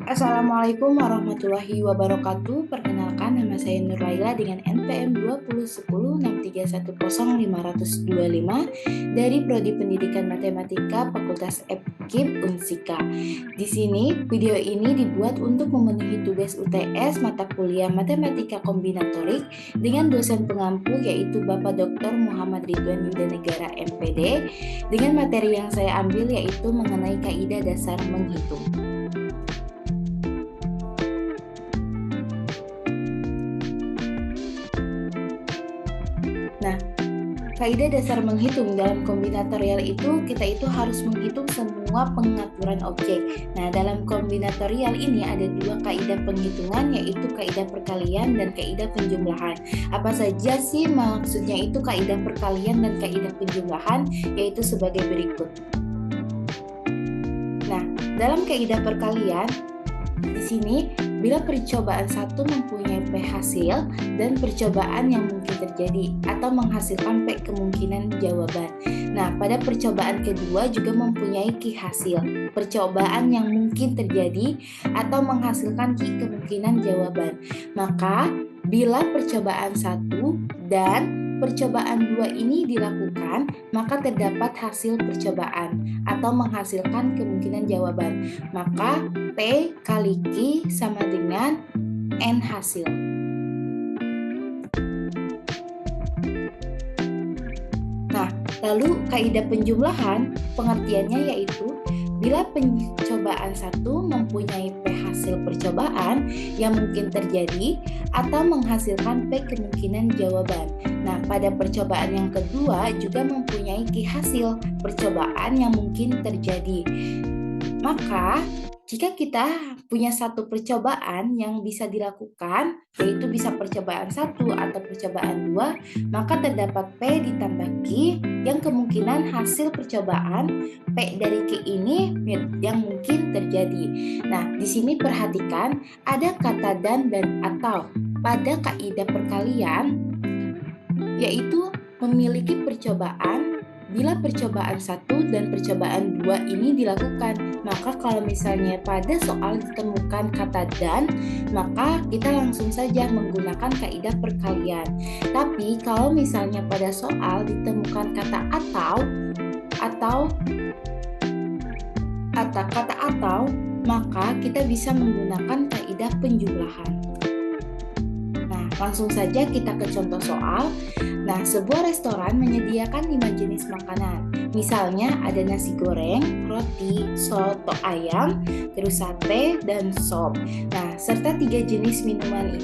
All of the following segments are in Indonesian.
Assalamualaikum warahmatullahi wabarakatuh. Perkenalkan, nama saya Nur Laila dengan NPM 201063105525 dari Prodi Pendidikan Matematika Fakultas FKIP Unsika. Di sini, video ini dibuat untuk memenuhi tugas UTS mata kuliah Matematika Kombinatorik dengan dosen pengampu yaitu Bapak Dr. Muhammad Ridwan Yudanegara MPD dengan materi yang saya ambil yaitu mengenai kaidah dasar menghitung. Nah, kaidah dasar menghitung dalam kombinatorial kita itu harus menghitung semua pengaturan objek. Nah, dalam kombinatorial ini ada dua kaidah penghitungan yaitu kaidah perkalian dan kaidah penjumlahan. Apa saja sih maksudnya itu kaidah perkalian dan kaidah penjumlahan? Yaitu sebagai berikut. Nah, dalam kaidah perkalian di sini, bila percobaan satu mempunyai P hasil dan percobaan yang mungkin terjadi atau menghasilkan P kemungkinan jawaban. Nah, pada percobaan kedua juga mempunyai Q hasil, percobaan yang mungkin terjadi atau menghasilkan Q kemungkinan jawaban. Maka, bila percobaan satu dan percobaan dua ini dilakukan, maka terdapat hasil percobaan atau menghasilkan kemungkinan jawaban. Maka P kali Q sama dengan N hasil. Nah, lalu kaidah penjumlahan pengertiannya yaitu bila percobaan satu mempunyai P hasil percobaan yang mungkin terjadi atau menghasilkan P kemungkinan jawaban. Nah, pada percobaan yang kedua juga mempunyai Q hasil percobaan yang mungkin terjadi. Maka, jika kita punya satu percobaan yang bisa dilakukan, yaitu bisa percobaan satu atau percobaan dua, maka terdapat P ditambah Q yang kemungkinan hasil percobaan P dari Q ini yang mungkin terjadi. Nah, di sini perhatikan ada kata dan atau pada kaidah perkalian, yaitu memiliki percobaan bila percobaan satu dan percobaan dua ini dilakukan. Maka kalau misalnya pada soal ditemukan kata dan, maka kita langsung saja menggunakan kaidah perkalian. Tapi kalau misalnya pada soal ditemukan kata atau, maka kita bisa menggunakan kaidah penjumlahan. Nah, langsung saja kita ke contoh soal. Nah, sebuah restoran menyediakan 5 jenis makanan. Misalnya ada nasi goreng, roti, soto ayam, terus sate, dan sop. Nah, serta 3 jenis minuman.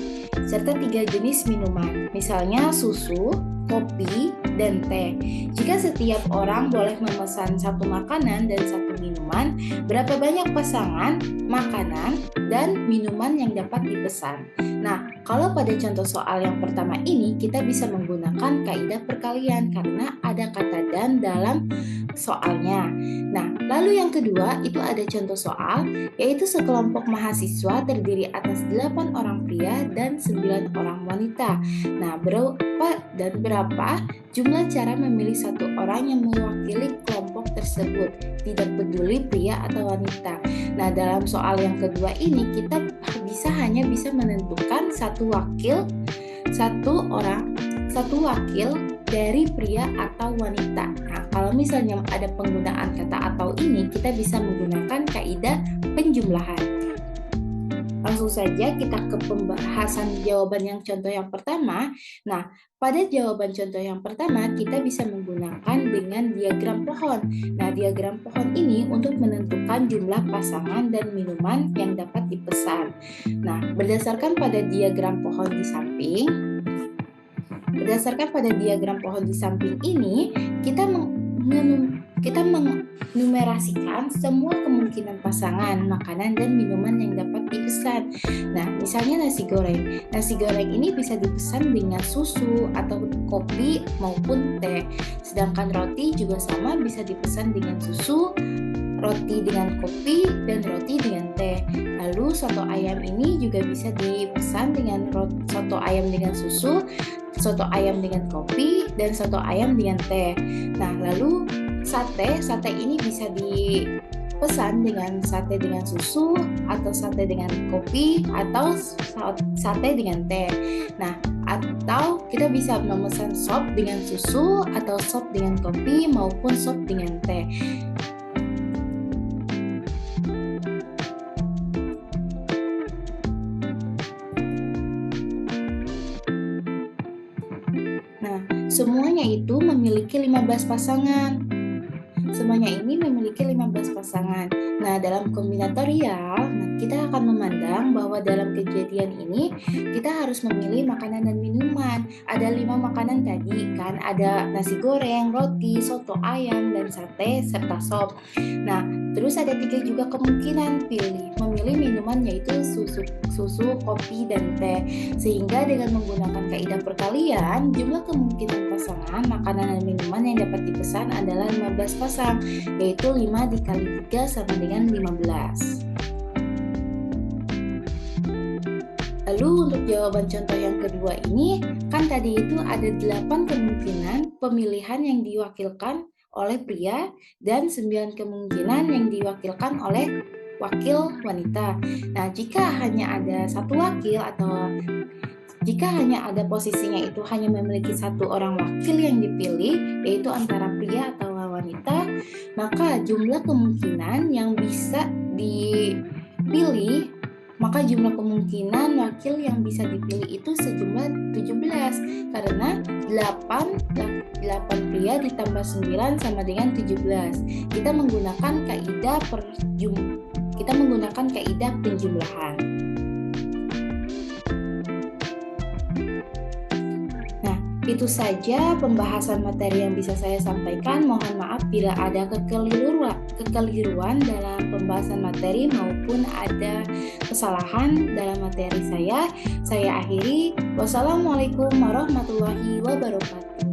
Misalnya susu, kopi, dan teh. Jika setiap orang boleh memesan satu makanan dan satu minuman, berapa banyak pasangan, makanan, dan minuman yang dapat dipesan? Nah, kalau pada contoh soal yang pertama ini, kita bisa menggunakan kaidah perkalian karena ada kata dan dalam soalnya. Nah, lalu yang kedua itu ada contoh soal, yaitu sekelompok mahasiswa terdiri atas 8 orang pria dan 9 orang wanita. Nah, berapa jumlah cara memilih satu orang yang mewakili kelompok tersebut, tidak peduli pria atau wanita. Nah, dalam soal yang kedua ini kita hanya bisa menentukan satu wakil dari pria atau wanita. Nah, kalau misalnya ada penggunaan kata atau ini, kita bisa menggunakan kaidah penjumlahan. Langsung saja kita ke pembahasan jawaban yang contoh yang pertama. Nah, pada jawaban contoh yang pertama, kita bisa menggunakan dengan diagram pohon. Nah, diagram pohon ini untuk menentukan jumlah pasangan dan minuman yang dapat dipesan. Nah, berdasarkan pada diagram pohon di samping ini, kita menumerasikan semua kemungkinan pasangan, makanan, dan minuman yang dapat dipesan. Nah, misalnya nasi goreng. Nasi goreng ini bisa dipesan dengan susu atau kopi maupun teh. Sedangkan roti juga sama, bisa dipesan dengan susu, roti dengan kopi, dan roti dengan teh. Lalu soto ayam ini juga bisa dipesan dengan soto ayam dengan susu, soto ayam dengan kopi, dan soto ayam dengan teh. Nah, lalu sate ini bisa pesan dengan sate dengan susu, atau sate dengan kopi, atau sate dengan teh. Nah, atau kita bisa memesan sop dengan susu, atau sop dengan kopi, maupun sop dengan teh. Nah, semuanya itu memiliki 15 pasangan. Semuanya ini memiliki 15 pasangan. Nah, dalam kombinatorial, kita akan memandang bahwa dalam kejadian ini kita harus memilih makanan dan minuman. Ada 5 makanan tadi kan, ada nasi goreng, roti, soto ayam, dan sate, serta sop. Nah, terus ada 3 juga kemungkinan memilih minuman, yaitu susu, kopi, dan teh. Sehingga dengan menggunakan kaidah perkalian, jumlah kemungkinan pasangan makanan dan minuman yang dapat dipesan adalah 15 pasang, yaitu 5 dikali 3 sama dengan 15. Lalu untuk jawaban contoh yang kedua ini, kan tadi itu ada 8 kemungkinan pemilihan yang diwakilkan oleh pria dan 9 kemungkinan yang diwakilkan oleh wakil wanita. Nah, jika hanya ada satu wakil atau jika hanya ada posisinya itu hanya memiliki satu orang wakil yang dipilih, yaitu antara pria atau wanita, maka jumlah kemungkinan yang bisa dipilih, maka jumlah kemungkinan wakil yang bisa dipilih itu sejumlah 17, karena 8 pria ditambah 9 sama dengan 17. Kita menggunakan kaidah penjumlahan. Itu saja pembahasan materi yang bisa saya sampaikan. Mohon maaf bila ada kekeliruan dalam pembahasan materi maupun ada kesalahan dalam materi saya. Saya akhiri. Wassalamualaikum warahmatullahi wabarakatuh.